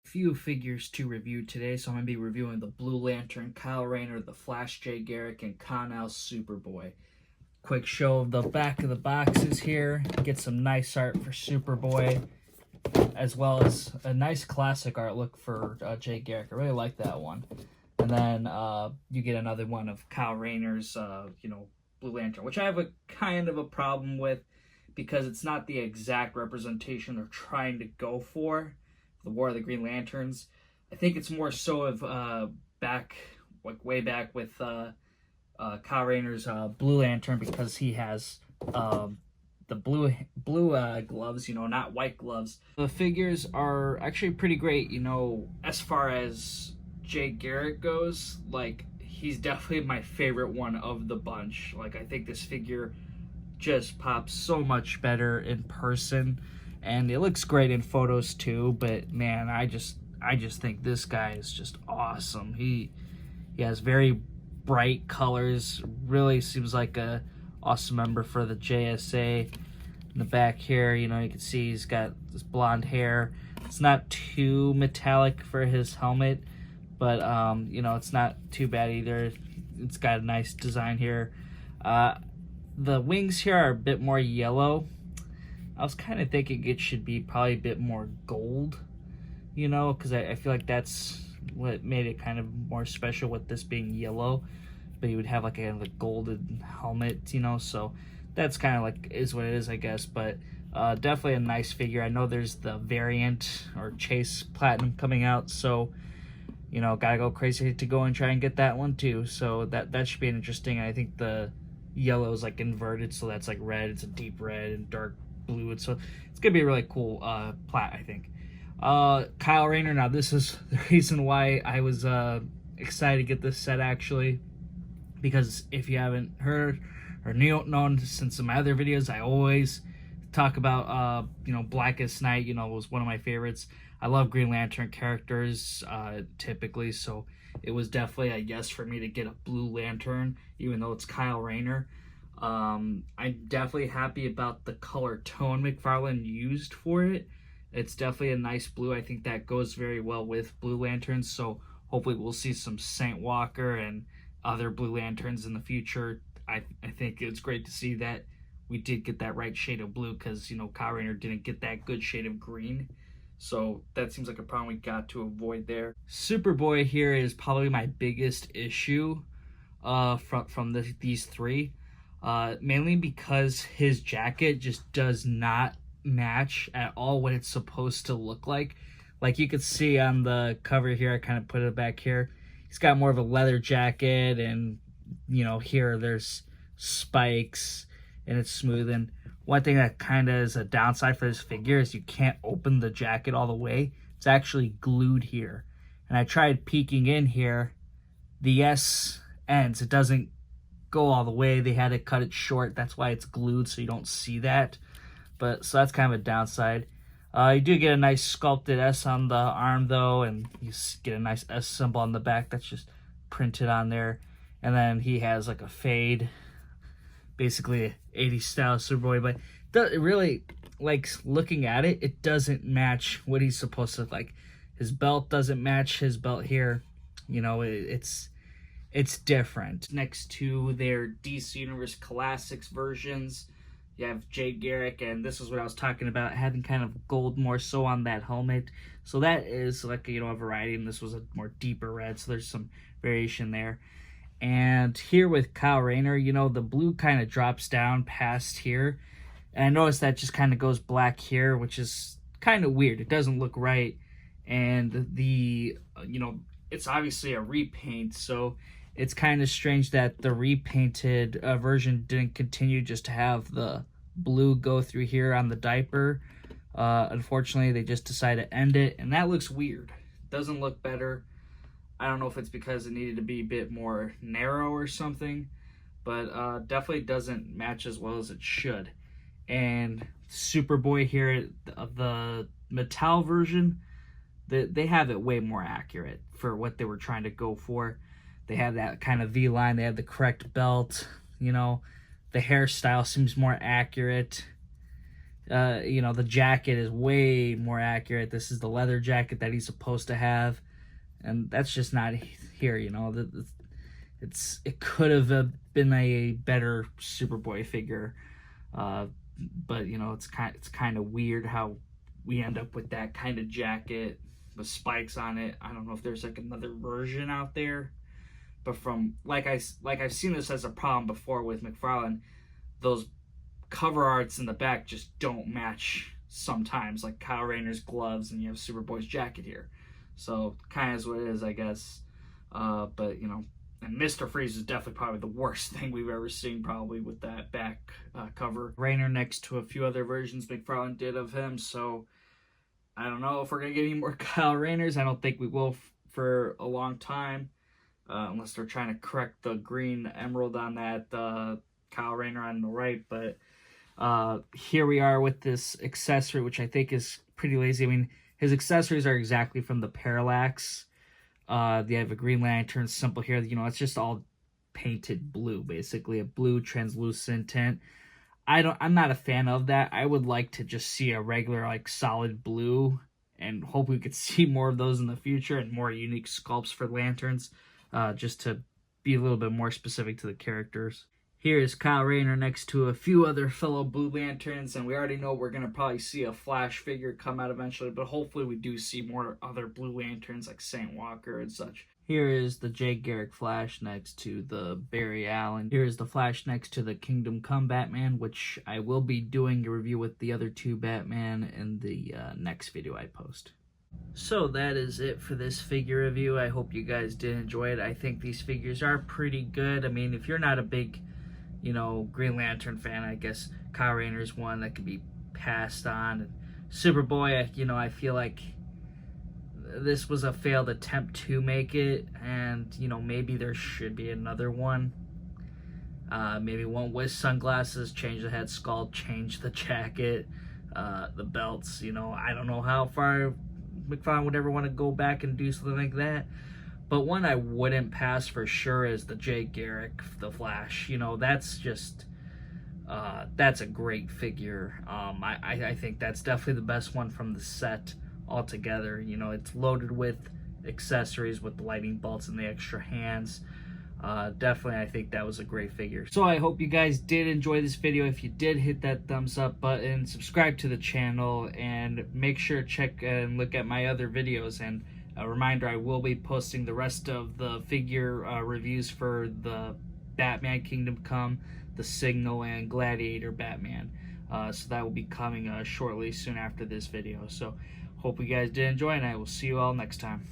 Few figures to review today, so I'm going to be reviewing the Blue Lantern, Kyle Rayner, the Flash J. Garrick, and Kon-El Superboy. Quick show of the back of the boxes here. Get some nice art for Superboy, as well as a nice classic art look for J. Garrick. I really like that one. And then you get another one of Kyle Rayner's, Blue Lantern, which I have a kind of a problem with because it's not the exact representation they're trying to go for. The War of the Green Lanterns. I think it's more so of way back with Kyle Rayner's Blue Lantern, because he has the blue gloves, not white gloves. The figures are actually pretty great, as far as Jay Garrick goes. Like, he's definitely my favorite one of the bunch. Like, I think this figure just pops so much better in person. And it looks great in photos too, but man, I just think this guy is just awesome. He has very bright colors. Really seems like a awesome member for the JSA. In the back here, you can see he's got this blonde hair. It's not too metallic for his helmet, but it's not too bad either. It's got a nice design here. The wings here are a bit more yellow. I was kind of thinking it should be probably a bit more gold, because I feel like that's what made it kind of more special with this being yellow. But you would have like a golden helmet, so that's kind of like is what it is, I guess. But definitely a nice figure. I know there's the variant or Chase Platinum coming out, so gotta go crazy to go and try and get that one too. So that should be interesting. I think the yellow is like inverted, so that's like red. It's a deep red and dark blue, and so it's gonna be a really cool plat, I think. Kyle Rayner, now this is the reason why I was excited to get this set, actually, because if you haven't heard or known since my other videos, I always talk about Blackest Night. Was one of my favorites. I love Green Lantern characters typically, so it was definitely a yes for me to get a Blue Lantern, even though it's Kyle Rayner. I'm definitely happy about the color tone McFarlane used for it. It's definitely a nice blue. I think that goes very well with Blue Lanterns, so hopefully we'll see some Saint Walker and other Blue Lanterns in the future. I think it's great to see that we did get that right shade of blue, because Kyle Rayner didn't get that good shade of green, so that seems like a problem we got to avoid there. Superboy here is probably my biggest issue from these three. Mainly because his jacket just does not match at all what it's supposed to look like. Like you could see on the cover here, I kind of put it back here. He's got more of a leather jacket, and here there's spikes and it's smooth. And one thing that kind of is a downside for this figure is you can't open the jacket all the way. It's actually glued here. And I tried peeking in here. The S ends. It doesn't go all the way. They had to cut it short. That's why it's glued, so you don't see that. But so that's kind of a downside. You do get a nice sculpted S on the arm though, and you get a nice S symbol on the back that's just printed on there. And then he has like a fade, basically 80s style Superboy, but it really, like, looking at it, it doesn't match what he's supposed to look like. His belt doesn't match his belt here. It's different. Next to their DC Universe Classics versions, you have Jay Garrick, and this is what I was talking about, having kind of gold more so on that helmet. So that is like, a variety, and this was a more deeper red, so there's some variation there. And here with Kyle Rayner, the blue kind of drops down past here. And I noticed that just kind of goes black here, which is kind of weird. It doesn't look right. And it's obviously a repaint, so it's kind of strange that the repainted version didn't continue just to have the blue go through here on the diaper. Unfortunately, they just decided to end it, and that looks weird. Doesn't look better. I don't know if it's because it needed to be a bit more narrow or something, but definitely doesn't match as well as it should. And Superboy here, the Mattel version, they have it way more accurate for what they were trying to go for. They have that kind of V-line. They have the correct belt. The hairstyle seems more accurate. You know, the jacket is way more accurate. This is the leather jacket that he's supposed to have, and that's just not here. You know, it could have been a better Superboy figure, but you know, it's kind of weird how we end up with that kind of jacket with spikes on it. I don't know if there's like another version out there, but from I've seen this as a problem before with McFarlane, those cover arts in the back just don't match sometimes, like Kyle Rayner's gloves, and you have Superboy's jacket here. So kind of is what it is, I guess. But you know, and Mr. Freeze is definitely probably the worst thing we've ever seen, probably with that back cover. Rayner next to a few other versions McFarlane did of him, so I don't know if we're gonna get any more Kyle Rayners. I don't think we will for a long time, unless they're trying to correct the green emerald on that Kyle Rayner on the right. But here we are with this accessory, which I think is pretty lazy. I mean, his accessories are exactly from the Parallax. They have a Green Lantern symbol here. You know, it's just all painted blue, basically a blue translucent tint. I'm not a fan of that. I would like to just see a regular, like, solid blue, and hope we could see more of those in the future and more unique sculpts for lanterns, just to be a little bit more specific to the characters. Here is Kyle Rayner next to a few other fellow Blue Lanterns, and we already know we're going to probably see a Flash figure come out eventually, but hopefully we do see more other Blue Lanterns like Saint Walker and such. Here is the Jay Garrick Flash next to the Barry Allen. Here is the Flash next to the Kingdom Come Batman, which I will be doing a review with the other two Batman in the next video I post. So that is it for this figure review. I hope you guys did enjoy it. I think these figures are pretty good. I mean, if you're not a big, you know, Green Lantern fan, I guess Kyle Rayner is one that could be passed on. And Superboy, you know, I feel like this was a failed attempt to make it, and you know, maybe there should be another one. Maybe one with sunglasses, change the head sculpt, change the jacket, the belts. You know, I don't know how far McFarlane would ever want to go back and do something like that. But one I wouldn't pass for sure is the Jay Garrick, the Flash. You know, that's just that's a great figure. I think that's definitely the best one from the set altogether. You know, it's loaded with accessories with the lightning bolts and the extra hands. Definitely, I think that was a great figure. So I hope you guys did enjoy this video. If you did, hit that thumbs up button, subscribe to the channel, and make sure to check and look at my other videos. And a reminder, I will be posting the rest of the figure reviews for the Batman Kingdom Come, the Signal, and Gladiator Batman. So that will be coming shortly, soon after this video. So hope you guys did enjoy, and I will see you all next time.